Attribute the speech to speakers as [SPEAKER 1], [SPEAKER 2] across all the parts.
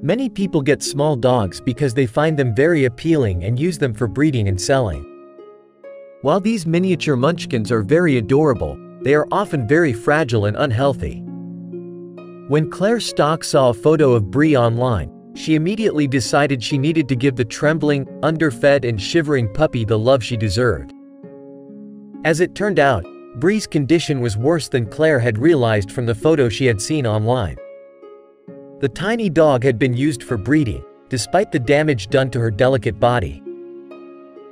[SPEAKER 1] Many people get small dogs because they find them very appealing and use them for breeding and selling. While these miniature munchkins are very adorable, they are often very fragile and unhealthy. When Claire Stock saw a photo of Bree online, she immediately decided she needed to give the trembling, underfed and shivering puppy the love she deserved. As it turned out, Bree's condition was worse than Claire had realized from the photo she had seen online. The tiny dog had been used for breeding, despite the damage done to her delicate body.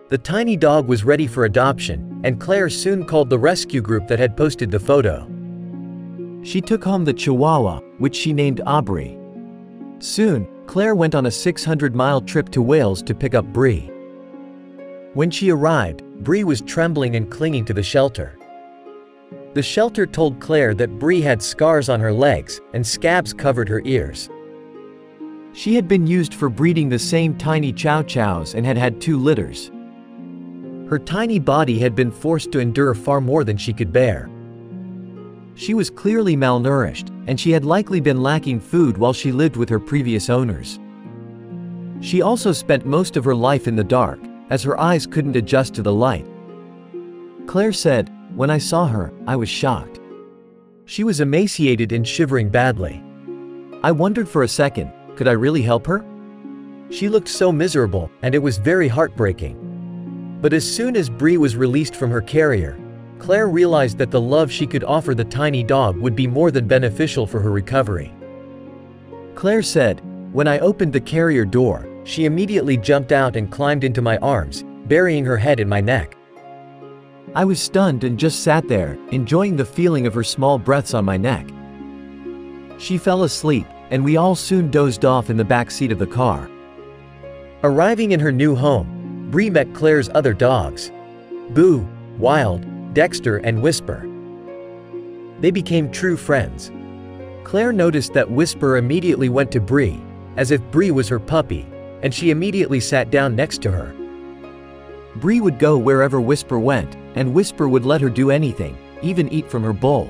[SPEAKER 1] The tiny dog was ready for adoption, and Claire soon called the rescue group that had posted the photo. She took home the Chihuahua, which she named Aubrey. Soon, Claire went on a 600-mile trip to Wales to pick up Bree. When she arrived, Bree was trembling and clinging to the shelter. The shelter told Claire that Bree had scars on her legs, and scabs covered her ears. She had been used for breeding the same tiny Chow Chows and had had 2 litters. Her tiny body had been forced to endure far more than she could bear. She was clearly malnourished, and she had likely been lacking food while she lived with her previous owners. She also spent most of her life in the dark, as her eyes couldn't adjust to the light. Claire said, "When I saw her, I was shocked. She was emaciated and shivering badly. I wondered for a second, could I really help her? She looked so miserable, and it was very heartbreaking." But as soon as Bree was released from her carrier, Claire realized that the love she could offer the tiny dog would be more than beneficial for her recovery. Claire said, "When I opened the carrier door, she immediately jumped out and climbed into my arms, burying her head in my neck. I was stunned and just sat there, enjoying the feeling of her small breaths on my neck. She fell asleep, and we all soon dozed off in the back seat of the car." Arriving in her new home, Bree met Claire's other dogs, Boo, Wild, Dexter and Whisper. They became true friends. Claire noticed that Whisper immediately went to Bree, as if Bree was her puppy, and she immediately sat down next to her. Bree would go wherever Whisper went, and Whisper would let her do anything, even eat from her bowl.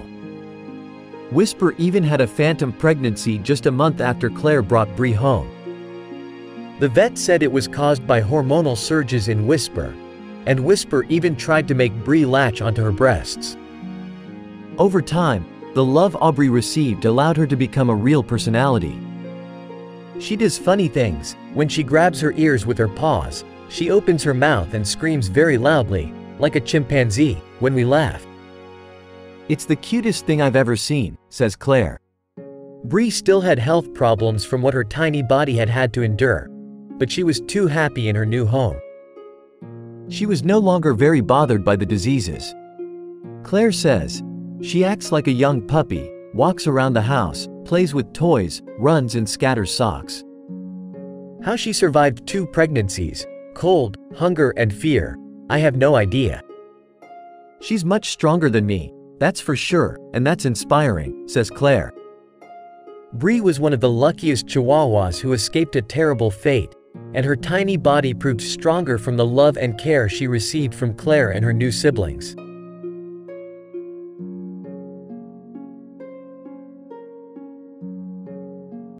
[SPEAKER 1] Whisper even had a phantom pregnancy just a month after Claire brought Bree home. The vet said it was caused by hormonal surges in Whisper, and Whisper even tried to make Bree latch onto her breasts. Over time, the love Aubrey received allowed her to become a real personality. She does funny things. When she grabs her ears with her paws, she opens her mouth and screams very loudly, like a chimpanzee, when we laugh. "It's the cutest thing I've ever seen," says Claire. Bree still had health problems from what her tiny body had had to endure, but she was too happy in her new home. She was no longer very bothered by the diseases. Claire says, "She acts like a young puppy, walks around the house, plays with toys, runs and scatters socks." How she survived 2 pregnancies, cold, hunger and fear, I have no idea. "She's much stronger than me, that's for sure, and that's inspiring," says Claire. Bree was one of the luckiest Chihuahuas who escaped a terrible fate, and her tiny body proved stronger from the love and care she received from Claire and her new siblings.